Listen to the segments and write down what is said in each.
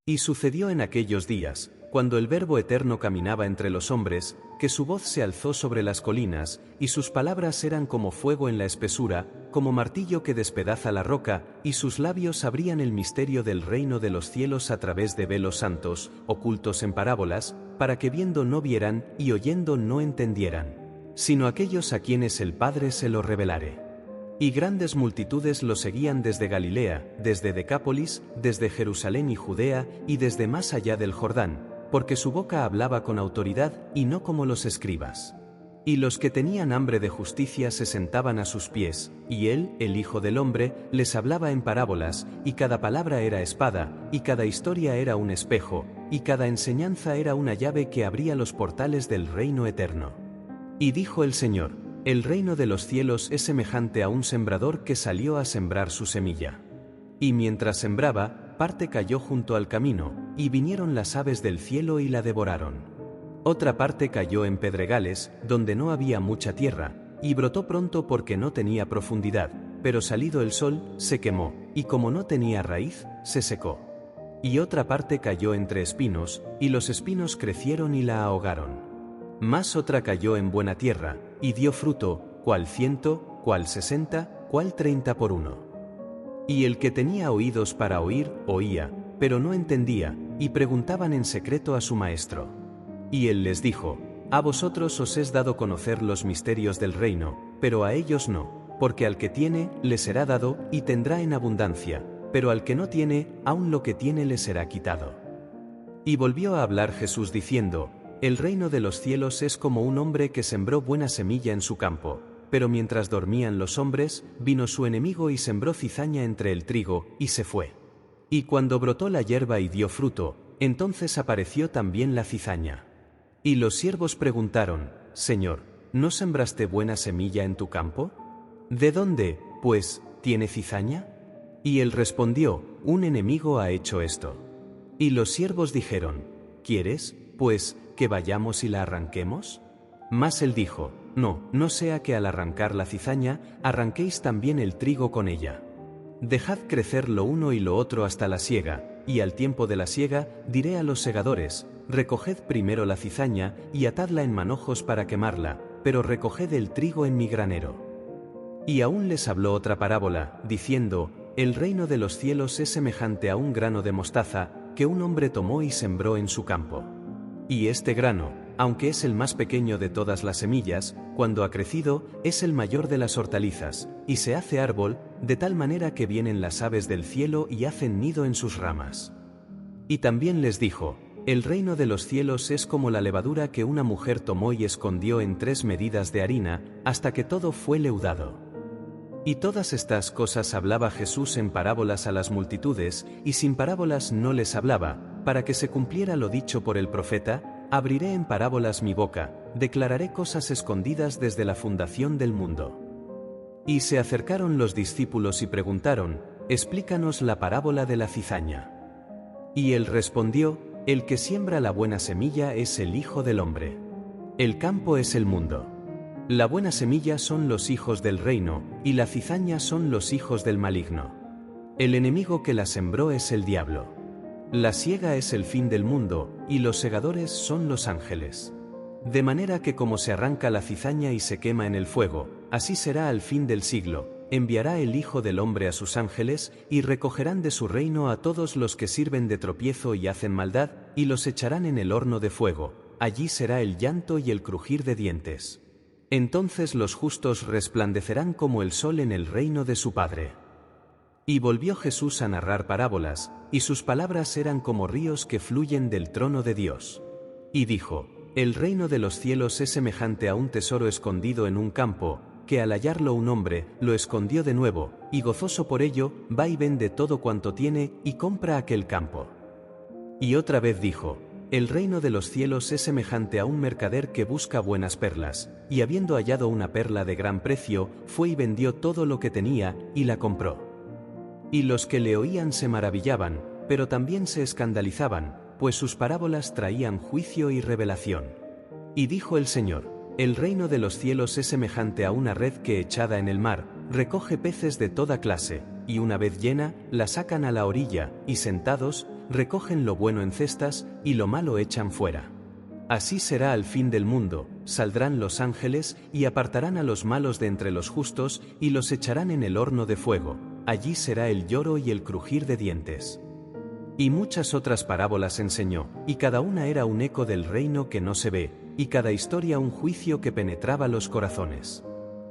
Y sucedió en aquellos días, cuando el Verbo eterno caminaba entre los hombres, que su voz se alzó sobre las colinas, y sus palabras eran como fuego en la espesura, como martillo que despedaza la roca, y sus labios abrían el misterio del reino de los cielos a través de velos santos, ocultos en parábolas, para que viendo no vieran, y oyendo no entendieran, sino aquellos a quienes el Padre se lo revelare. Y grandes multitudes lo seguían desde Galilea, desde Decápolis, desde Jerusalén y Judea, y desde más allá del Jordán, porque su boca hablaba con autoridad, y no como los escribas. Y los que tenían hambre de justicia se sentaban a sus pies, y él, el Hijo del Hombre, les hablaba en parábolas, y cada palabra era espada, y cada historia era un espejo, y cada enseñanza era una llave que abría los portales del reino eterno. Y dijo el Señor: el reino de los cielos es semejante a un sembrador que salió a sembrar su semilla. Y mientras sembraba, parte cayó junto al camino, y vinieron las aves del cielo y la devoraron. Otra parte cayó en pedregales, donde no había mucha tierra, y brotó pronto porque no tenía profundidad, pero salido el sol, se quemó, y como no tenía raíz, se secó. Y otra parte cayó entre espinos, y los espinos crecieron y la ahogaron. Mas otra cayó en buena tierra, y dio fruto, cuál 100, cuál 60, cuál 30 por uno. Y el que tenía oídos para oír, oía, pero no entendía, y preguntaban en secreto a su maestro. Y él les dijo: a vosotros os es dado conocer los misterios del reino, pero a ellos no, porque al que tiene, le será dado, y tendrá en abundancia, pero al que no tiene, aun lo que tiene le será quitado. Y volvió a hablar Jesús diciendo: el reino de los cielos es como un hombre que sembró buena semilla en su campo, pero mientras dormían los hombres, vino su enemigo y sembró cizaña entre el trigo, y se fue. Y cuando brotó la hierba y dio fruto, entonces apareció también la cizaña. Y los siervos preguntaron: Señor, ¿no sembraste buena semilla en tu campo? ¿De dónde, pues, tiene cizaña? Y él respondió: un enemigo ha hecho esto. Y los siervos dijeron: ¿quieres, pues, que vayamos y la arranquemos? Mas él dijo: no sea que al arrancar la cizaña, arranquéis también el trigo con ella. Dejad crecer lo uno y lo otro hasta la siega, y al tiempo de la siega, diré a los segadores: recoged primero la cizaña, y atadla en manojos para quemarla, pero recoged el trigo en mi granero. Y aún les habló otra parábola, diciendo: el reino de los cielos es semejante a un grano de mostaza, que un hombre tomó y sembró en su campo. Y este grano, aunque es el más pequeño de todas las semillas, cuando ha crecido, es el mayor de las hortalizas, y se hace árbol, de tal manera que vienen las aves del cielo y hacen nido en sus ramas. Y también les dijo: el reino de los cielos es como la levadura que una mujer tomó y escondió en 3 medidas de harina, hasta que todo fue leudado. Y todas estas cosas hablaba Jesús en parábolas a las multitudes, y sin parábolas no les hablaba, para que se cumpliera lo dicho por el profeta: abriré en parábolas mi boca, declararé cosas escondidas desde la fundación del mundo. Y se acercaron los discípulos y preguntaron: explícanos la parábola de la cizaña. Y él respondió: el que siembra la buena semilla es el Hijo del Hombre. El campo es el mundo. La buena semilla son los hijos del reino, y la cizaña son los hijos del maligno. El enemigo que la sembró es el diablo. La siega es el fin del mundo, y los segadores son los ángeles. De manera que como se arranca la cizaña y se quema en el fuego, así será al fin del siglo. Enviará el Hijo del Hombre a sus ángeles, y recogerán de su reino a todos los que sirven de tropiezo y hacen maldad, y los echarán en el horno de fuego. Allí será el llanto y el crujir de dientes. Entonces los justos resplandecerán como el sol en el reino de su Padre. Y volvió Jesús a narrar parábolas, y sus palabras eran como ríos que fluyen del trono de Dios. Y dijo: el reino de los cielos es semejante a un tesoro escondido en un campo, que al hallarlo un hombre, lo escondió de nuevo, y gozoso por ello, va y vende todo cuanto tiene, y compra aquel campo. Y otra vez dijo: el reino de los cielos es semejante a un mercader que busca buenas perlas, y habiendo hallado una perla de gran precio, fue y vendió todo lo que tenía, y la compró. Y los que le oían se maravillaban, pero también se escandalizaban, pues sus parábolas traían juicio y revelación. Y dijo el Señor: el reino de los cielos es semejante a una red que echada en el mar, recoge peces de toda clase, y una vez llena, la sacan a la orilla, y sentados, recogen lo bueno en cestas, y lo malo echan fuera. Así será al fin del mundo, saldrán los ángeles, y apartarán a los malos de entre los justos, y los echarán en el horno de fuego, allí será el lloro y el crujir de dientes. Y muchas otras parábolas enseñó, y cada una era un eco del reino que no se ve, y cada historia un juicio que penetraba los corazones.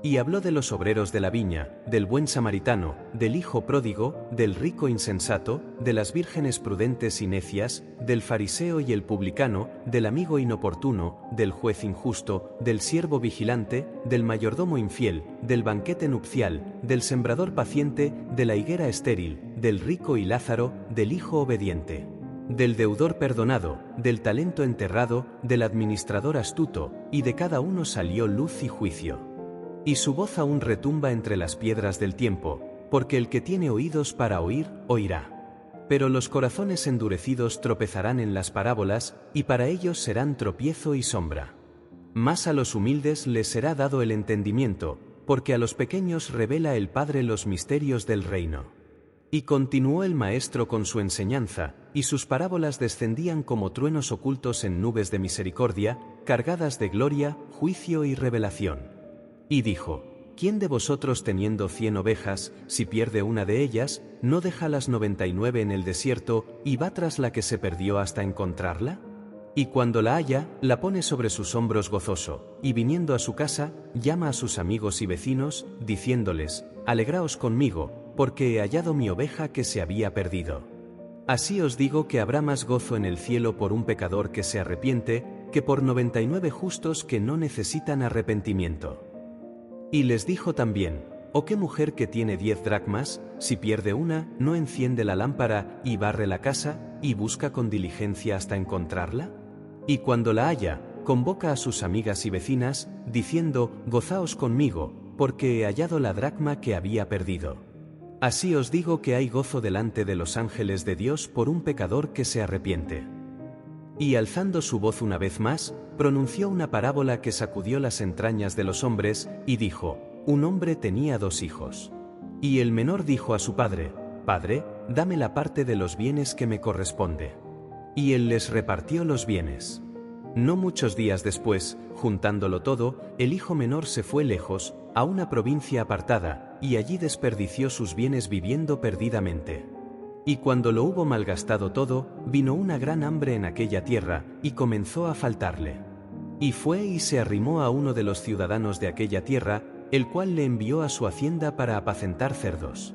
Y habló de los obreros de la viña, del buen samaritano, del hijo pródigo, del rico insensato, de las vírgenes prudentes y necias, del fariseo y el publicano, del amigo inoportuno, del juez injusto, del siervo vigilante, del mayordomo infiel, del banquete nupcial, del sembrador paciente, de la higuera estéril, del rico y Lázaro, del hijo obediente, del deudor perdonado, del talento enterrado, del administrador astuto, y de cada uno salió luz y juicio. Y su voz aún retumba entre las piedras del tiempo, porque el que tiene oídos para oír, oirá. Pero los corazones endurecidos tropezarán en las parábolas, y para ellos serán tropiezo y sombra. Mas a los humildes les será dado el entendimiento, porque a los pequeños revela el Padre los misterios del reino. Y continuó el maestro con su enseñanza, y sus parábolas descendían como truenos ocultos en nubes de misericordia, cargadas de gloria, juicio y revelación. Y dijo: ¿Quién de vosotros teniendo 100 ovejas, si pierde una de ellas, no deja las 99 en el desierto, y va tras la que se perdió hasta encontrarla? Y cuando la halla, la pone sobre sus hombros gozoso, y viniendo a su casa, llama a sus amigos y vecinos, diciéndoles: Alegraos conmigo, porque he hallado mi oveja que se había perdido. Así os digo que habrá más gozo en el cielo por un pecador que se arrepiente, que por 99 justos que no necesitan arrepentimiento. Y les dijo también: ¿O qué mujer que tiene 10 dracmas, si pierde una, no enciende la lámpara, y barre la casa, y busca con diligencia hasta encontrarla? Y cuando la halla, convoca a sus amigas y vecinas, diciendo: Gozaos conmigo, porque he hallado la dracma que había perdido. Así os digo que hay gozo delante de los ángeles de Dios por un pecador que se arrepiente. Y alzando su voz una vez más, pronunció una parábola que sacudió las entrañas de los hombres, y dijo: Un hombre tenía 2 hijos. Y el menor dijo a su padre: Padre, dame la parte de los bienes que me corresponde. Y él les repartió los bienes. No muchos días después, juntándolo todo, el hijo menor se fue lejos, a una provincia apartada, y allí desperdició sus bienes viviendo perdidamente. Y cuando lo hubo malgastado todo, vino una gran hambre en aquella tierra, y comenzó a faltarle. Y fue y se arrimó a uno de los ciudadanos de aquella tierra, el cual le envió a su hacienda para apacentar cerdos.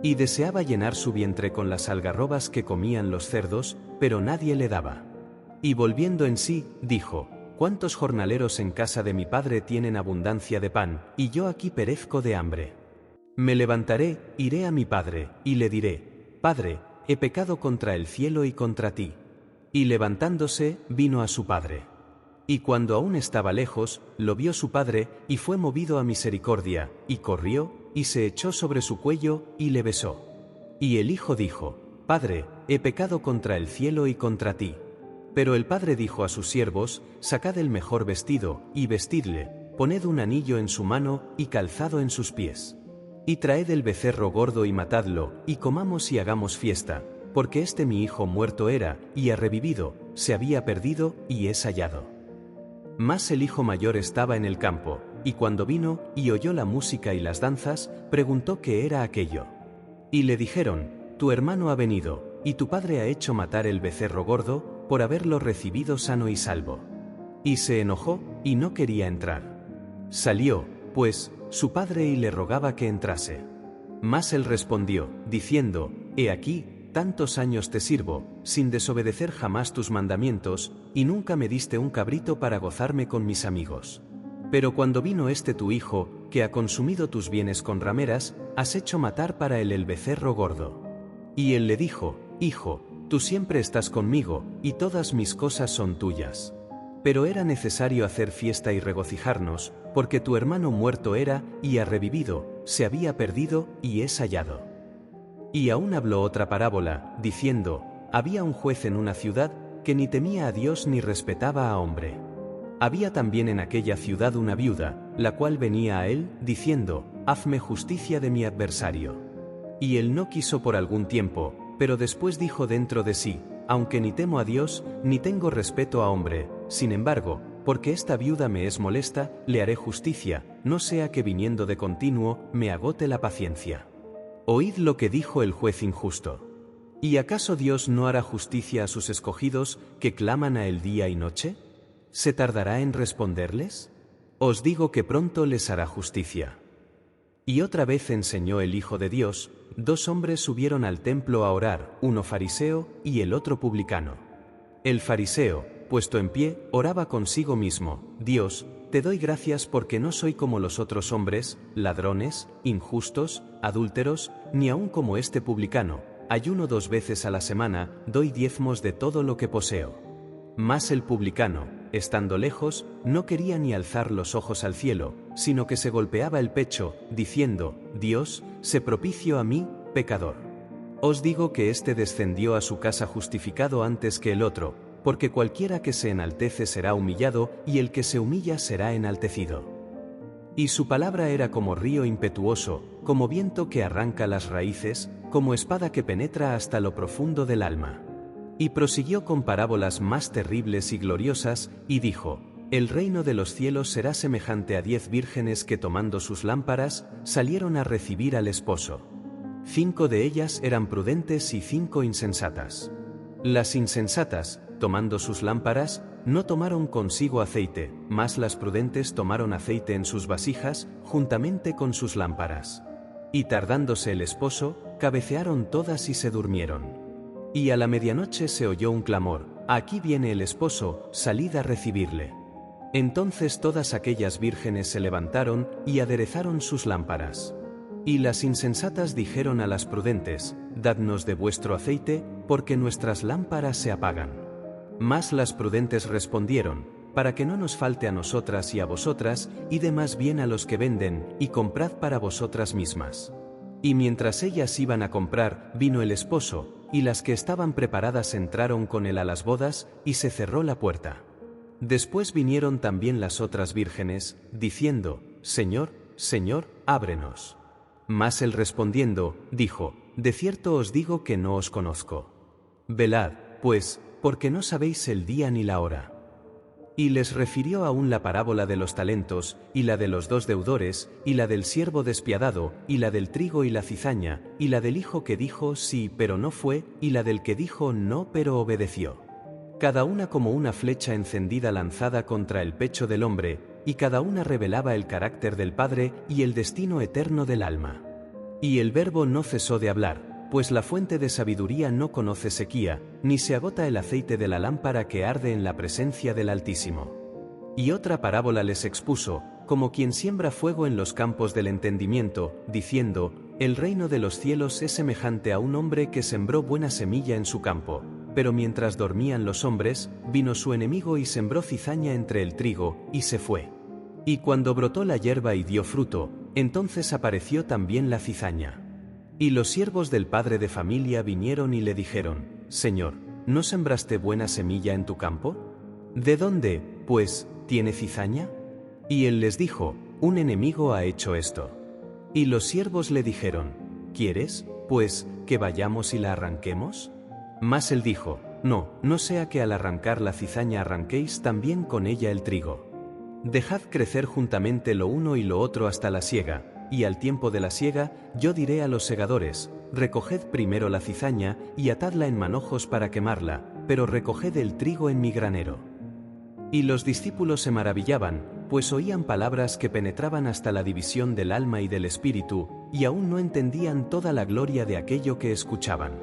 Y deseaba llenar su vientre con las algarrobas que comían los cerdos, pero nadie le daba. Y volviendo en sí, dijo: ¿Cuántos jornaleros en casa de mi padre tienen abundancia de pan, y yo aquí perezco de hambre? Me levantaré, iré a mi padre, y le diré: Padre, he pecado contra el cielo y contra ti. Y levantándose, vino a su padre. Y cuando aún estaba lejos, lo vio su padre, y fue movido a misericordia, y corrió, y se echó sobre su cuello, y le besó. Y el hijo dijo: Padre, he pecado contra el cielo y contra ti. Pero el padre dijo a sus siervos: Sacad el mejor vestido, y vestidle, poned un anillo en su mano, y calzado en sus pies. Y traed el becerro gordo y matadlo, y comamos y hagamos fiesta, porque este mi hijo muerto era, y ha revivido, se había perdido, y es hallado. Mas el hijo mayor estaba en el campo, y cuando vino, y oyó la música y las danzas, preguntó qué era aquello. Y le dijeron: Tu hermano ha venido, y tu padre ha hecho matar el becerro gordo, por haberlo recibido sano y salvo. Y se enojó, y no quería entrar. Salió, pues, su padre y le rogaba que entrase. Mas él respondió, diciendo: He aquí, tantos años te sirvo, sin desobedecer jamás tus mandamientos, y nunca me diste un cabrito para gozarme con mis amigos. Pero cuando vino este tu hijo, que ha consumido tus bienes con rameras, has hecho matar para él el becerro gordo. Y él le dijo: Hijo, tú siempre estás conmigo, y todas mis cosas son tuyas. Pero era necesario hacer fiesta y regocijarnos, porque tu hermano muerto era, y ha revivido, se había perdido, y es hallado. Y aún habló otra parábola, diciendo: Había un juez en una ciudad, que ni temía a Dios ni respetaba a hombre. Había también en aquella ciudad una viuda, la cual venía a él, diciendo: Hazme justicia de mi adversario. Y él no quiso por algún tiempo, pero después dijo dentro de sí: aunque ni temo a Dios, ni tengo respeto a hombre, sin embargo, porque esta viuda me es molesta, le haré justicia, no sea que viniendo de continuo, me agote la paciencia. Oíd lo que dijo el juez injusto. ¿Y acaso Dios no hará justicia a sus escogidos, que claman a él día y noche? ¿Se tardará en responderles? Os digo que pronto les hará justicia. Y otra vez enseñó el Hijo de Dios: 2 hombres subieron al templo a orar, uno fariseo y el otro publicano. El fariseo, puesto en pie, oraba consigo mismo: Dios, te doy gracias porque no soy como los otros hombres, ladrones, injustos, adúlteros, ni aun como este publicano. Ayuno 2 veces a la semana, doy diezmos de todo lo que poseo. Mas el publicano, estando lejos, no quería ni alzar los ojos al cielo, sino que se golpeaba el pecho, diciendo: Dios, sé propicio a mí, pecador. Os digo que éste descendió a su casa justificado antes que el otro, porque cualquiera que se enaltece será humillado, y el que se humilla será enaltecido. Y su palabra era como río impetuoso, como viento que arranca las raíces, como espada que penetra hasta lo profundo del alma. Y prosiguió con parábolas más terribles y gloriosas, y dijo: el reino de los cielos será semejante a 10 vírgenes que tomando sus lámparas, salieron a recibir al esposo. 5 de ellas eran prudentes y 5 insensatas. Las insensatas, tomando sus lámparas, no tomaron consigo aceite, mas las prudentes tomaron aceite en sus vasijas, juntamente con sus lámparas. Y tardándose el esposo, cabecearon todas y se durmieron. Y a la medianoche se oyó un clamor: aquí viene el esposo, salid a recibirle. Entonces todas aquellas vírgenes se levantaron y aderezaron sus lámparas. Y las insensatas dijeron a las prudentes: dadnos de vuestro aceite, porque nuestras lámparas se apagan. Mas las prudentes respondieron: para que no nos falte a nosotras y a vosotras, id más bien a los que venden, y comprad para vosotras mismas. Y mientras ellas iban a comprar, vino el esposo, y las que estaban preparadas entraron con él a las bodas, y se cerró la puerta. Después vinieron también las otras vírgenes, diciendo: Señor, Señor, ábrenos. Mas él respondiendo, dijo: de cierto os digo que no os conozco. Velad, pues, porque no sabéis el día ni la hora. Y les refirió aún la parábola de los talentos, y la de los 2 deudores, y la del siervo despiadado, y la del trigo y la cizaña, y la del hijo que dijo sí pero no fue, y la del que dijo no pero obedeció. Cada una como una flecha encendida lanzada contra el pecho del hombre, y cada una revelaba el carácter del Padre y el destino eterno del alma. Y el Verbo no cesó de hablar, pues la fuente de sabiduría no conoce sequía, ni se agota el aceite de la lámpara que arde en la presencia del Altísimo. Y otra parábola les expuso, como quien siembra fuego en los campos del entendimiento, diciendo: el reino de los cielos es semejante a un hombre que sembró buena semilla en su campo, pero mientras dormían los hombres, vino su enemigo y sembró cizaña entre el trigo, y se fue. Y cuando brotó la hierba y dio fruto, entonces apareció también la cizaña. Y los siervos del padre de familia vinieron y le dijeron: Señor, ¿no sembraste buena semilla en tu campo? ¿De dónde, pues, tiene cizaña? Y él les dijo: un enemigo ha hecho esto. Y los siervos le dijeron: ¿quieres, pues, que vayamos y la arranquemos? Mas él dijo: no, no sea que al arrancar la cizaña arranquéis también con ella el trigo. Dejad crecer juntamente lo uno y lo otro hasta la siega, y al tiempo de la siega, yo diré a los segadores: recoged primero la cizaña, y atadla en manojos para quemarla, pero recoged el trigo en mi granero. Y los discípulos se maravillaban, pues oían palabras que penetraban hasta la división del alma y del espíritu, y aún no entendían toda la gloria de aquello que escuchaban.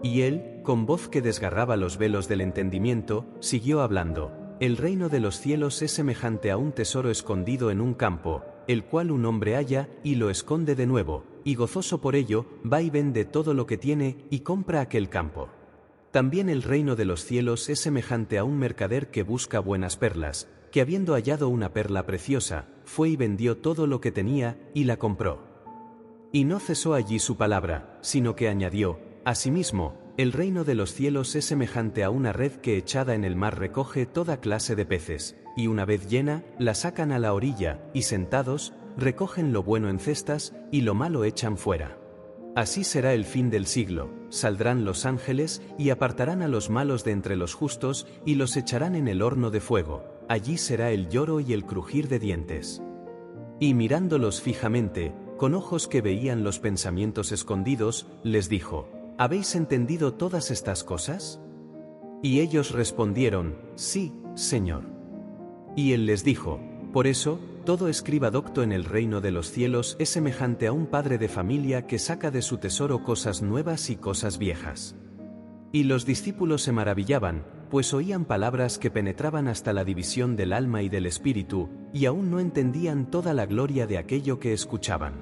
Y él, con voz que desgarraba los velos del entendimiento, siguió hablando: el reino de los cielos es semejante a un tesoro escondido en un campo, el cual un hombre halla, y lo esconde de nuevo, y gozoso por ello, va y vende todo lo que tiene, y compra aquel campo. También el reino de los cielos es semejante a un mercader que busca buenas perlas, que habiendo hallado una perla preciosa, fue y vendió todo lo que tenía, y la compró. Y no cesó allí su palabra, sino que añadió: asimismo, el reino de los cielos es semejante a una red que echada en el mar recoge toda clase de peces, y una vez llena, la sacan a la orilla, y sentados, recogen lo bueno en cestas, y lo malo echan fuera. Así será el fin del siglo, saldrán los ángeles y apartarán a los malos de entre los justos y los echarán en el horno de fuego, allí será el lloro y el crujir de dientes. Y mirándolos fijamente, con ojos que veían los pensamientos escondidos, les dijo: ¿Habéis entendido todas estas cosas? Y ellos respondieron: Sí, Señor. Y él les dijo: Por eso, todo escriba docto en el reino de los cielos es semejante a un padre de familia que saca de su tesoro cosas nuevas y cosas viejas. Y los discípulos se maravillaban, pues oían palabras que penetraban hasta la división del alma y del espíritu, y aún no entendían toda la gloria de aquello que escuchaban.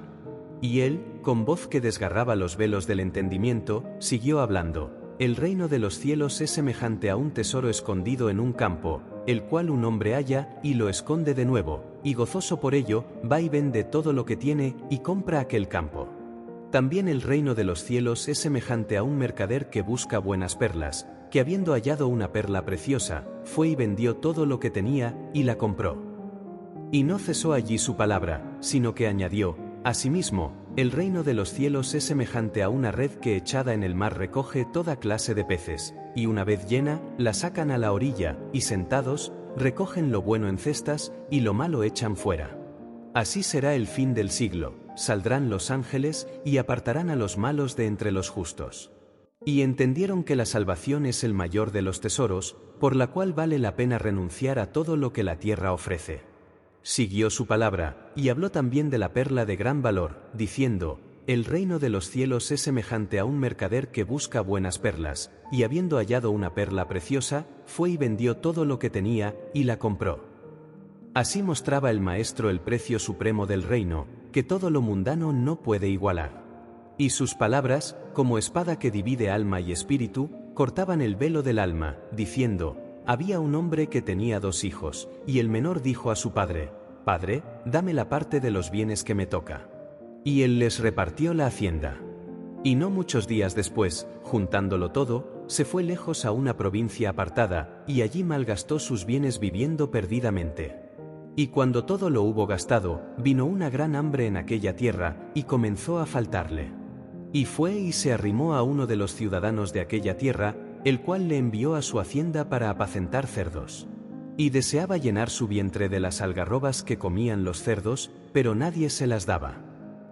Y él, con voz que desgarraba los velos del entendimiento, siguió hablando: El reino de los cielos es semejante a un tesoro escondido en un campo, el cual un hombre halla, y lo esconde de nuevo, y gozoso por ello, va y vende todo lo que tiene, y compra aquel campo. También el reino de los cielos es semejante a un mercader que busca buenas perlas, que habiendo hallado una perla preciosa, fue y vendió todo lo que tenía, y la compró. Y no cesó allí su palabra, sino que añadió: Asimismo, el reino de los cielos es semejante a una red que echada en el mar recoge toda clase de peces, y una vez llena, la sacan a la orilla, y sentados, recogen lo bueno en cestas, y lo malo echan fuera. Así será el fin del siglo, saldrán los ángeles, y apartarán a los malos de entre los justos. Y entendieron que la salvación es el mayor de los tesoros, por la cual vale la pena renunciar a todo lo que la tierra ofrece. Siguió su palabra, y habló también de la perla de gran valor, diciendo: El reino de los cielos es semejante a un mercader que busca buenas perlas, y habiendo hallado una perla preciosa, fue y vendió todo lo que tenía, y la compró. Así mostraba el Maestro el precio supremo del reino, que todo lo mundano no puede igualar. Y sus palabras, como espada que divide alma y espíritu, cortaban el velo del alma, diciendo: Había un hombre que tenía 2 hijos, y el menor dijo a su padre: Padre, dame la parte de los bienes que me toca. Y él les repartió la hacienda. Y no muchos días después, juntándolo todo, se fue lejos a una provincia apartada, y allí malgastó sus bienes viviendo perdidamente. Y cuando todo lo hubo gastado, vino una gran hambre en aquella tierra, y comenzó a faltarle. Y fue y se arrimó a uno de los ciudadanos de aquella tierra, el cual le envió a su hacienda para apacentar cerdos. Y deseaba llenar su vientre de las algarrobas que comían los cerdos, pero nadie se las daba.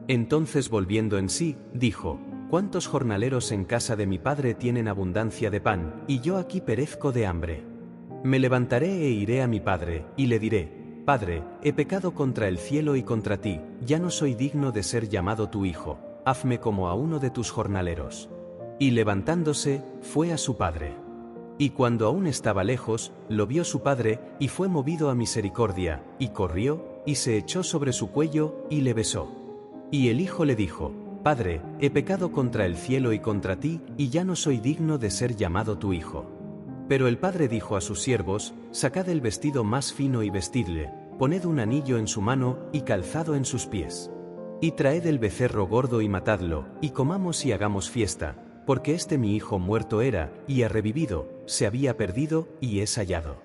Entonces, volviendo en sí, dijo: ¿Cuántos jornaleros en casa de mi padre tienen abundancia de pan, y yo aquí perezco de hambre? Me levantaré e iré a mi padre, y le diré: Padre, he pecado contra el cielo y contra ti, ya no soy digno de ser llamado tu hijo, hazme como a uno de tus jornaleros. Y levantándose, fue a su padre. Y cuando aún estaba lejos, lo vio su padre, y fue movido a misericordia, y corrió, y se echó sobre su cuello, y le besó. Y el hijo le dijo: Padre, he pecado contra el cielo y contra ti, y ya no soy digno de ser llamado tu hijo. Pero el padre dijo a sus siervos: Sacad el vestido más fino y vestidle, poned un anillo en su mano y calzado en sus pies. Y traed el becerro gordo y matadlo, y comamos y hagamos fiesta, porque este mi hijo muerto era, y ha revivido, se había perdido, y es hallado.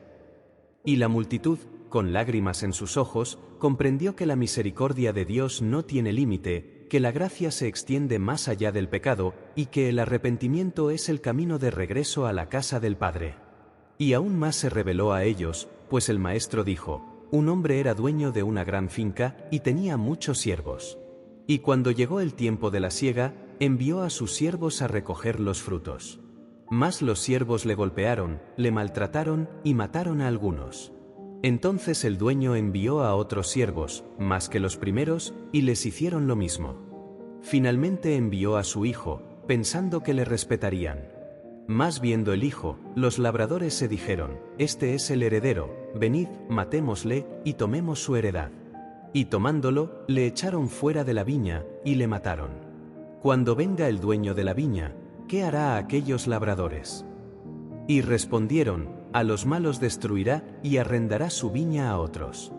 Y la multitud, con lágrimas en sus ojos, comprendió que la misericordia de Dios no tiene límite, que la gracia se extiende más allá del pecado, y que el arrepentimiento es el camino de regreso a la casa del Padre. Y aún más se reveló a ellos, pues el Maestro dijo: Un hombre era dueño de una gran finca, y tenía muchos siervos. Y cuando llegó el tiempo de la siega, envió a sus siervos a recoger los frutos. Mas los siervos le golpearon, le maltrataron, y mataron a algunos. Entonces el dueño envió a otros siervos, más que los primeros, y les hicieron lo mismo. Finalmente envió a su hijo, pensando que le respetarían. Mas viendo el hijo, los labradores se dijeron: Este es el heredero, venid, matémosle, y tomemos su heredad. Y tomándolo, le echaron fuera de la viña, y le mataron. Cuando venga el dueño de la viña, ¿qué hará a aquellos labradores? Y respondieron: A los malos destruirá, y arrendará su viña a otros.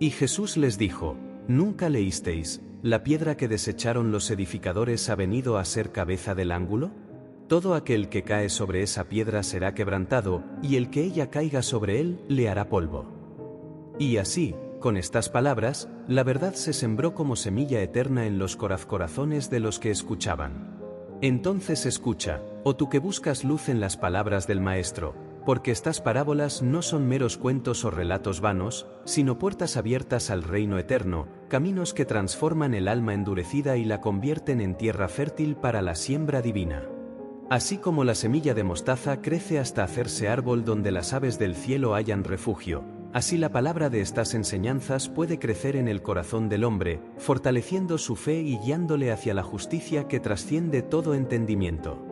Y Jesús les dijo: ¿Nunca leísteis: la piedra que desecharon los edificadores ha venido a ser cabeza del ángulo? Todo aquel que cae sobre esa piedra será quebrantado, y el que ella caiga sobre él, le hará polvo. Y así, con estas palabras, la verdad se sembró como semilla eterna en los corazones de los que escuchaban. Entonces escucha, oh tú que buscas luz en las palabras del Maestro, porque estas parábolas no son meros cuentos o relatos vanos, sino puertas abiertas al reino eterno, caminos que transforman el alma endurecida y la convierten en tierra fértil para la siembra divina. Así como la semilla de mostaza crece hasta hacerse árbol donde las aves del cielo hallan refugio, así la palabra de estas enseñanzas puede crecer en el corazón del hombre, fortaleciendo su fe y guiándole hacia la justicia que trasciende todo entendimiento.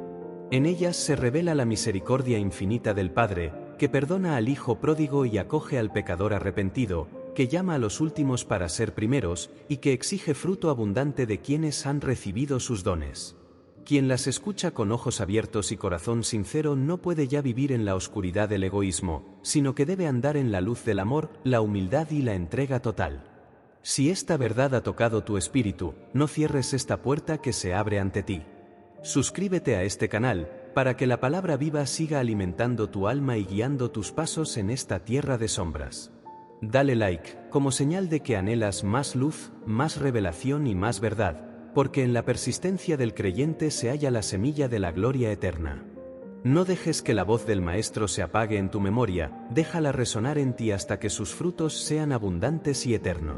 En ellas se revela la misericordia infinita del Padre, que perdona al Hijo pródigo y acoge al pecador arrepentido, que llama a los últimos para ser primeros, y que exige fruto abundante de quienes han recibido sus dones. Quien las escucha con ojos abiertos y corazón sincero no puede ya vivir en la oscuridad del egoísmo, sino que debe andar en la luz del amor, la humildad y la entrega total. Si esta verdad ha tocado tu espíritu, no cierres esta puerta que se abre ante ti. Suscríbete a este canal, para que la palabra viva siga alimentando tu alma y guiando tus pasos en esta tierra de sombras. Dale like, como señal de que anhelas más luz, más revelación y más verdad, porque en la persistencia del creyente se halla la semilla de la gloria eterna. No dejes que la voz del Maestro se apague en tu memoria, déjala resonar en ti hasta que sus frutos sean abundantes y eternos.